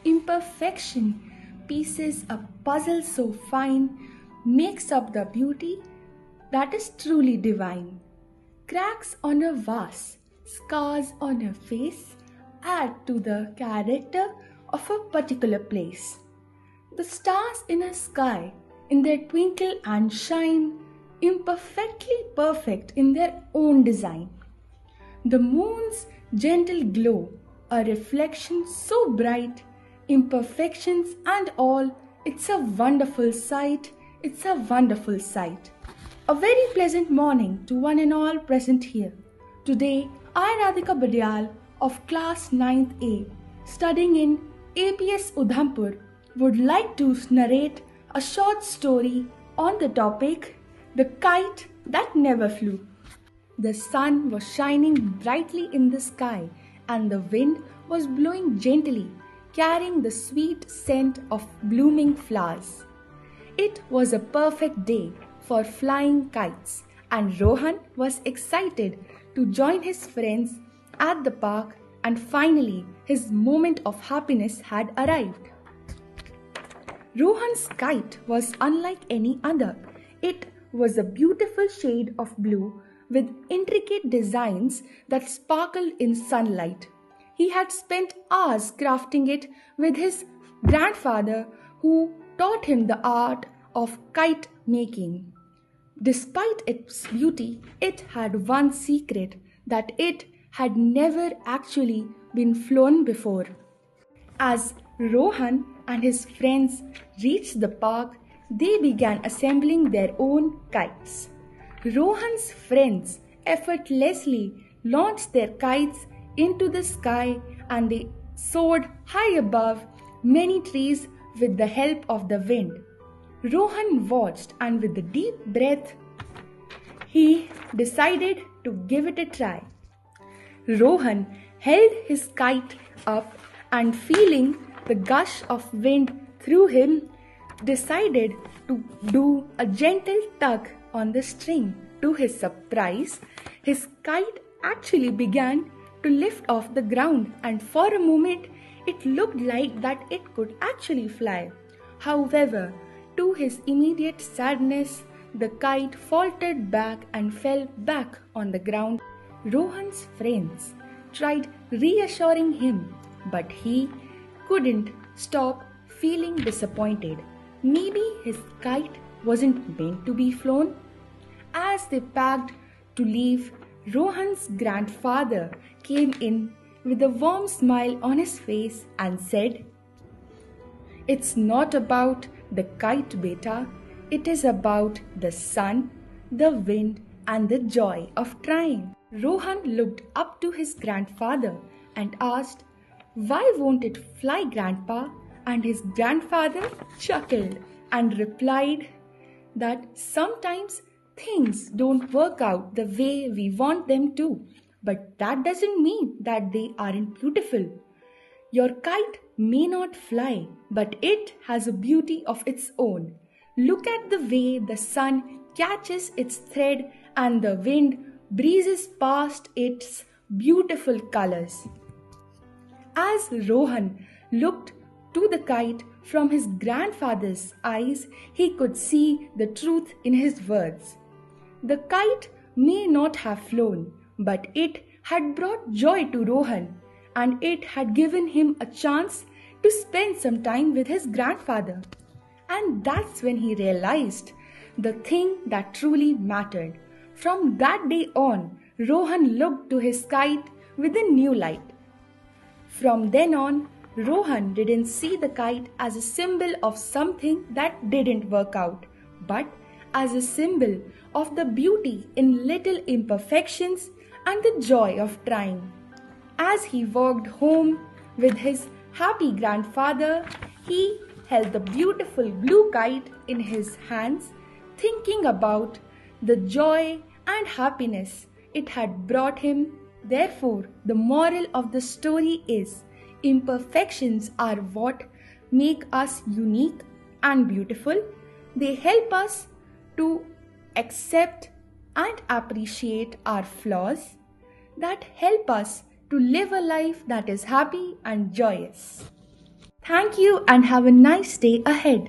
imperfection, pieces a puzzle so fine, makes up the beauty that is truly divine. Cracks on a vase, scars on a face add to the character of a particular place. The stars in a sky, in their twinkle and shine, imperfectly perfect in their own design. The moon's gentle glow, a reflection so bright, imperfections and all, it's a wonderful sight, it's a wonderful sight. A very pleasant morning to one and all present here. Today, I, Radhika Badyal of class 9th A, studying in APS Udhampur, would like to narrate a short story on the topic, The Kite That Never Flew. The sun was shining brightly in the sky and the wind was blowing gently, carrying the sweet scent of blooming flowers. It was a perfect day for flying kites, and Rohan was excited to join his friends at the park, and finally his moment of happiness had arrived. Rohan's kite was unlike any other. It was a beautiful shade of blue with intricate designs that sparkled in sunlight. He had spent hours crafting it with his grandfather, who taught him the art of kite making. Despite its beauty, it had one secret, that it had never actually been flown before. As Rohan and his friends reached the park, they began assembling their own kites. Rohan's friends effortlessly launched their kites into the sky, and they soared high above many trees with the help of the wind. Rohan watched, and with a deep breath, he decided to give it a try. Rohan held his kite up and, feeling the gush of wind through him, decided to do a gentle tug on the string. To his surprise, his kite actually began to lift off the ground, and for a moment it looked like that it could actually fly. However, to his immediate sadness, the kite faltered back and fell back on the ground. Rohan's friends tried reassuring him, but he couldn't stop feeling disappointed. Maybe his kite wasn't meant to be flown. As they packed to leave, Rohan's grandfather came in with a warm smile on his face and said, "It's not about the kite, beta. It is about the sun, the wind, and the joy of trying." Rohan looked up to his grandfather and asked, "Why won't it fly, Grandpa?" And his grandfather chuckled and replied that sometimes things don't work out the way we want them to, but that doesn't mean that they aren't beautiful. Your kite may not fly, but it has a beauty of its own. Look at the way the sun catches its thread and the wind breezes past its beautiful colors. As Rohan looked to the kite from his grandfather's eyes, he could see the truth in his words. The kite may not have flown, but it had brought joy to Rohan, and it had given him a chance to spend some time with his grandfather. And that's when he realized the thing that truly mattered. From that day on, Rohan looked to his kite with a new light. From then on, Rohan didn't see the kite as a symbol of something that didn't work out, but as a symbol of the beauty in little imperfections and the joy of trying. As he walked home with his happy grandfather, he held the beautiful blue kite in his hands, thinking about the joy and happiness it had brought him. Therefore, the moral of the story is, imperfections are what make us unique and beautiful. They help us to accept and appreciate our flaws, that help us to live a life that is happy and joyous. Thank you and have a nice day ahead.